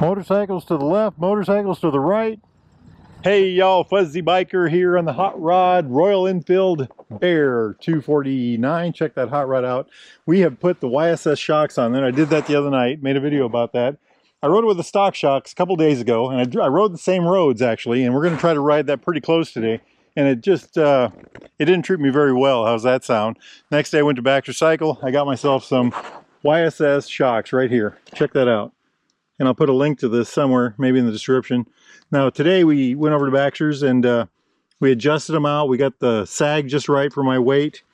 Motorcycles to the left, motorcycles to the right. Hey y'all, Fuzzy Biker here on the Hot Rod Royal Enfield Bear 249. Check that hot rod out. We have put the YSS shocks on there. I did that the other night, made a video about that. I rode it with the stock shocks a couple days ago, and I rode the same roads actually, and we're going to try to ride that pretty close today. And it just, it didn't treat me very well. How's that sound? Next day I went to Baxter Cycle. I got myself some YSS shocks right here. Check that out. And I'll put a link to this somewhere, maybe in the description. Now today we went over to Baxter's and we adjusted them out. We got the sag just right for my weight.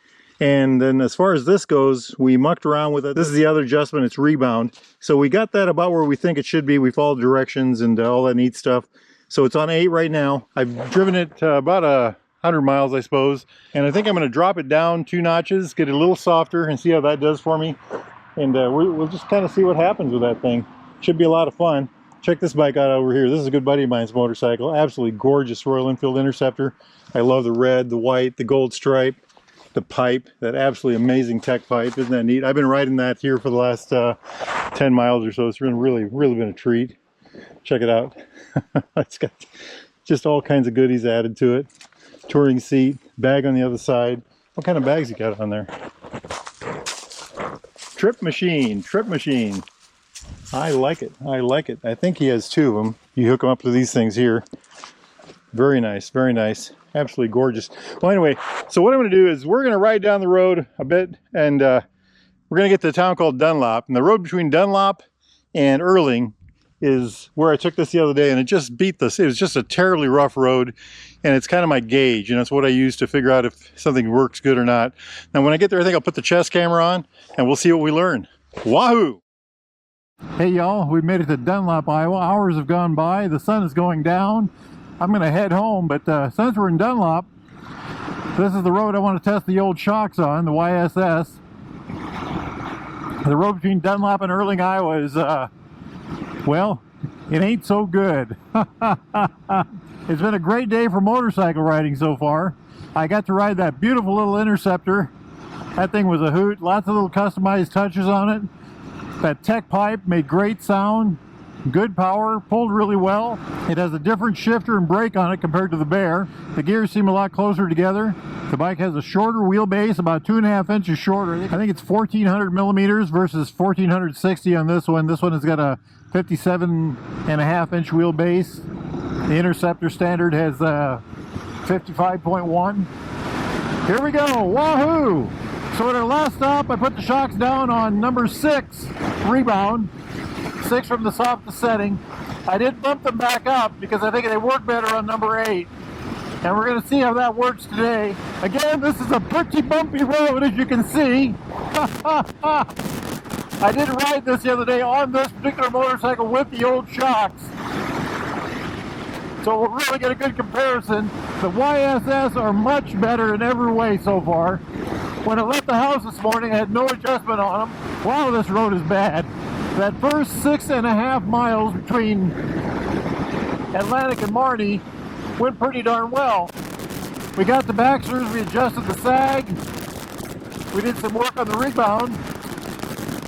And then as far as this goes, we mucked around with it. This is the other adjustment, it's rebound. So we got that about where we think it should be. We followed directions and all that neat stuff. So it's on 8 right now. I've driven it about 100 miles, I suppose. And I think I'm gonna drop it down 2 notches, get it a little softer and see how that does for me. And we'll just kind of see what happens with that thing. Should be a lot of fun. Check this bike out over here. This is a good buddy of mine's motorcycle. Absolutely gorgeous Royal Enfield Interceptor. I love the red, the white, the gold stripe, the pipe, that absolutely amazing tech pipe. Isn't that neat? I've been riding that here for the last 10 miles or so. It's really been a treat. Check it out. It's got just all kinds of goodies added to it. Touring seat, bag on the other side. What kind of bags you got on there? Trip machine, trip machine. I like it. I like it. I think he has 2 of them. You hook them up to these things here. Very nice. Very nice. Absolutely gorgeous. Well, anyway, so what I'm going to do is we're going to ride down the road a bit, and we're going to get to a town called Dunlop. And the road between Dunlop and Erling is where I took this the other day, and it just beat this. It was just a terribly rough road, and it's kind of my gauge. You know, it's what I use to figure out if something works good or not. Now, when I get there, I think I'll put the chest camera on, and we'll see what we learn. Wahoo! Hey y'all, we made it to Dunlop, Iowa. Hours have gone by. The sun is going down. I'm going to head home, but since we're in Dunlop, this is the road I want to test the old shocks on, the YSS. The road between Dunlop and Erling, Iowa is, well, it ain't so good. It's been a great day for motorcycle riding so far. I got to ride that beautiful little Interceptor. That thing was a hoot. Lots of little customized touches on it. That tech pipe made great sound, good power, pulled really well. It has a different shifter and brake on it compared to the Bear. The gears seem a lot closer together. The bike has a shorter wheelbase, about 2.5 inches shorter. I think it's 1400 millimeters versus 1460 on this one. This one has got a 57.5 inch wheelbase. The Interceptor standard has 55.1. Here we go, wahoo! So at our last stop, I put the shocks down on number 6 rebound, 6 from the softest setting. I did bump them back up because I think they work better on number 8. And we're going to see how that works today. Again, this is a pretty bumpy road, as you can see. I did ride this the other day on this particular motorcycle with the old shocks. So we'll really get a good comparison. The YSS are much better in every way so far. When I left the house this morning, I had no adjustment on them. Wow, this road is bad. That first 6.5 miles between Atlantic and Marnie went pretty darn well. We got to Baxter's, we adjusted the sag, we did some work on the rebound,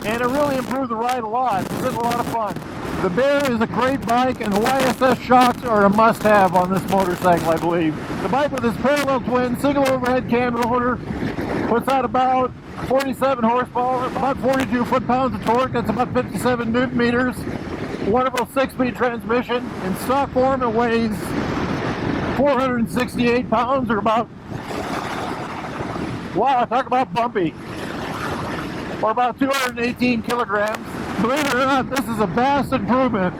and it really improved the ride a lot. It's been a lot of fun. The Bear is a great bike, and the YSS shocks are a must-have on this motorcycle, I believe. The bike with its parallel twin, single overhead cam loader, puts out about 47 horsepower, about 42 foot-pounds of torque. That's about 57 newton meters. Wonderful 6-speed transmission. In stock form, it weighs 468 pounds, or about, wow, talk about bumpy, or about 218 kilograms. Believe it or not, this is a vast improvement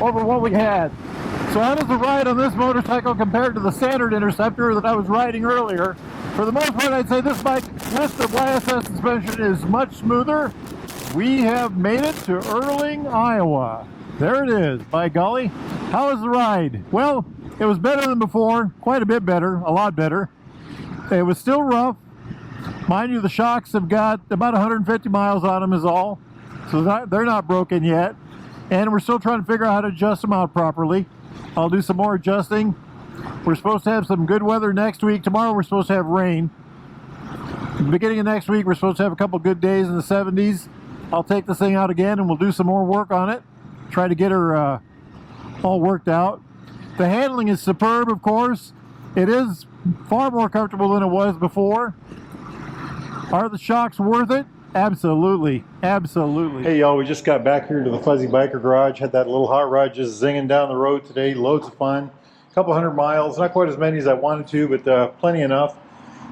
over what we had. So how does the ride on this motorcycle compare to the standard Interceptor that I was riding earlier? For the most part, I'd say this bike with the YSS suspension is much smoother. We have made it to Erling, Iowa. There it is, by golly. How was the ride? Well, it was better than before, quite a bit better, a lot better. It was still rough. Mind you, the shocks have got about 150 miles on them is all. So they're not broken yet. And we're still trying to figure out how to adjust them out properly. I'll do some more adjusting. We're supposed to have some good weather next week. Tomorrow we're supposed to have rain. At the beginning of next week we're supposed to have a couple good days in the 70s. I'll take this thing out again and we'll do some more work on it. try to get her all worked out. The handling is superb, of course. It is far more comfortable than it was before. Are the shocks worth it? Absolutely, absolutely. Hey y'all, we just got back here to the Fuzzy Biker Garage. Had that little hot rod just zinging down the road today. Loads of fun. A couple 100 miles, not quite as many as I wanted to, but plenty enough.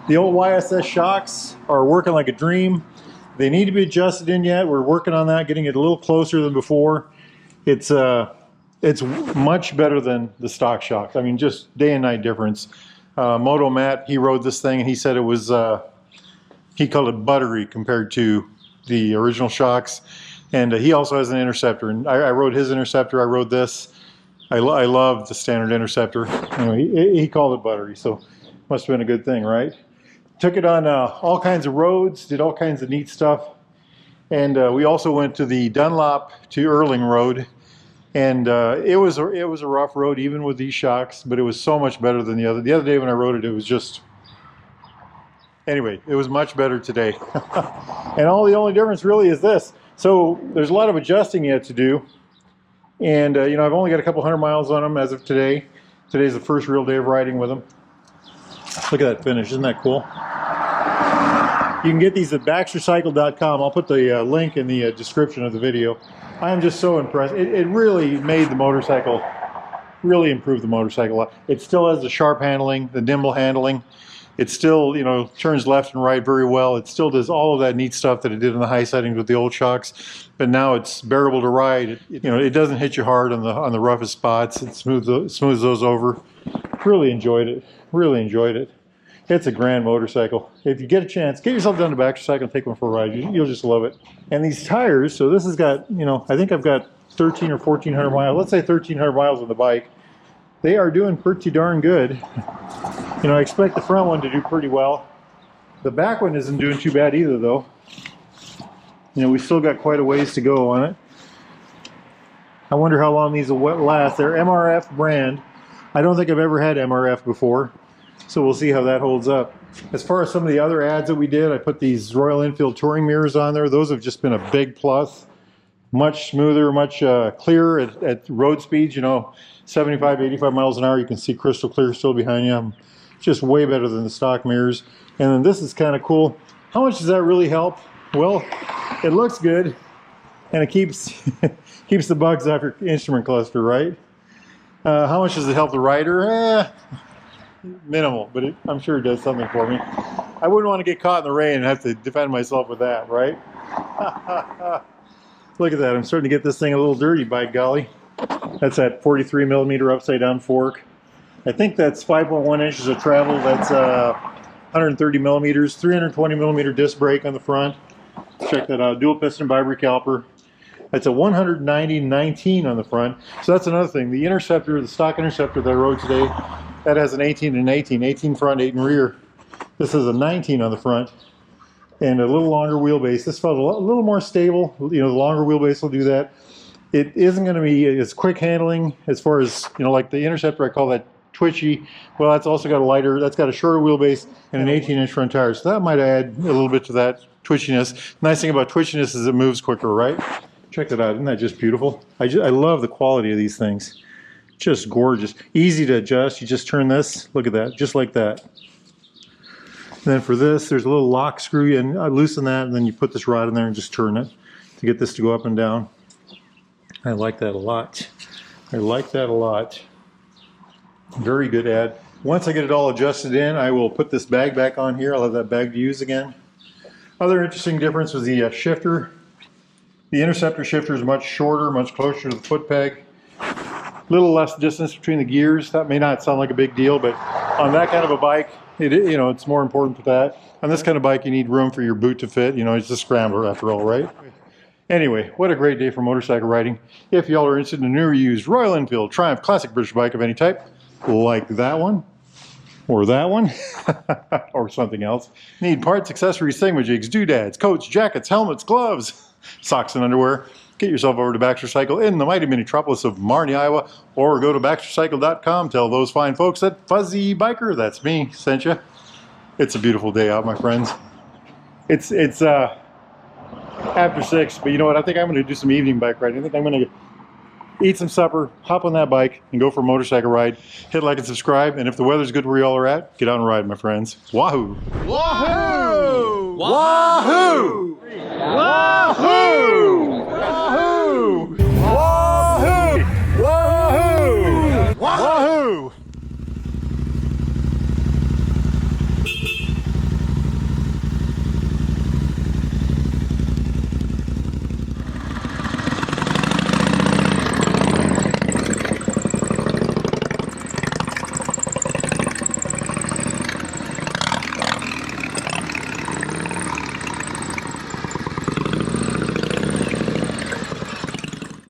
The old YSS shocks are working like a dream. They need to be adjusted in yet. We're working on that, getting it a little closer than before. It's much better than the stock shocks. I mean, just day and night difference. Moto Matt, he rode this thing and he said it was, he called it buttery compared to the original shocks. And he also has an Interceptor. And I rode his Interceptor, I rode this. I love the standard Interceptor. Anyway, he called it buttery, so must have been a good thing, right? Took it on all kinds of roads, did all kinds of neat stuff. And we also went to the Dunlop to Erling Road. And it was a rough road, even with these shocks, but it was so much better than the other. The other day when I rode it, it was just... Anyway, it was much better today. And the only difference really is this. So there's a lot of adjusting yet to do. And, you know, I've only got a couple 100 miles on them as of today. Today's the first real day of riding with them. Look at that finish. Isn't that cool? You can get these at baxtercycle.com. I'll put the link in the description of the video. I am just so impressed. It really made the motorcycle, really improved the motorcycle a lot. It still has the sharp handling, the nimble handling. It still, you know, turns left and right very well. It still does all of that neat stuff that it did in the high settings with the old shocks. But now it's bearable to ride. You know, it doesn't hit you hard on the roughest spots. It smooths those over. Really enjoyed it. Really enjoyed it. It's a grand motorcycle. If you get a chance, get yourself down to Baxter Cycle and take one for a ride. You'll just love it. And these tires, so this has got, you know, I think I've got 13 or 1400 miles. Let's say 1300 miles on the bike. They are doing pretty darn good. You know, I expect the front one to do pretty well. The back one isn't doing too bad either, though. You know, we still got quite a ways to go on it. I wonder how long these will last. They're MRF brand. I don't think I've ever had MRF before, so we'll see how that holds up. As far as some of the other ads that we did, I put these Royal Enfield touring mirrors on there. Those have just been a big plus. Much smoother, much clearer at road speeds, you know, 75, 85 miles an hour. You can see crystal clear still behind you. Just way better than the stock mirrors. And then this is kind of cool. How much does that really help? Well, it looks good, and it keeps keeps the bugs off your instrument cluster, right? How much does it help the rider? Minimal, but I'm sure it does something for me. I wouldn't want to get caught in the rain and have to defend myself with that, right? Look at that. I'm starting to get this thing a little dirty, by golly. That's that 43 millimeter upside down fork. I think that's 5.1 inches of travel. That's 130 millimeters, 320 millimeter disc brake on the front. Check that out. Dual piston bi-brake caliper. That's a 190/19 on the front. So that's another thing. The Interceptor, the stock Interceptor that I rode today, that has an 18 and 18. 18 front, 8 in rear. This is a 19 on the front. And a little longer wheelbase. This felt a little more stable. You know, the longer wheelbase will do that. It isn't going to be as quick handling as far as, you know, like the Interceptor, I call that twitchy. Well, that's also got a lighter, that's got a shorter wheelbase and an 18-inch front tire. So that might add a little bit to that twitchiness. Nice thing about twitchiness is it moves quicker, right? Check that out. Isn't that just beautiful? I love the quality of these things. Just gorgeous. Easy to adjust. You just turn this. Look at that. Just like that. And then for this, there's a little lock screw, and I loosen that, and then you put this rod in there and just turn it to get this to go up and down. I like that a lot. I like that a lot. Very good ad. Once I get it all adjusted in, I will put this bag back on here. I'll have that bag to use again. Other interesting difference was the shifter. The Interceptor shifter is much shorter, much closer to the foot peg. Little less distance between the gears. That may not sound like a big deal, but on that kind of a bike, you know, it's more important for that. On this kind of bike, you need room for your boot to fit. You know, it's a scrambler after all, right? Anyway, what a great day for motorcycle riding. If y'all are interested in a new or used Royal Enfield Triumph Classic British bike of any type, like that one, or that one, or something else. Need parts, accessories, thingamajigs, doodads, coats, jackets, helmets, gloves, socks and underwear. Get yourself over to Baxter Cycle in the mighty metropolis of Marne, Iowa, or go to baxtercycle.com. Tell those fine folks that Fuzzy Biker, that's me, sent you. It's a beautiful day out, my friends. It's after 6, but you know what? I think I'm going to do some evening bike riding. I think I'm going to eat some supper, hop on that bike, and go for a motorcycle ride. Hit like and subscribe, and if the weather's good where y'all are at, get out and ride, my friends. Wahoo! Wahoo! Wahoo!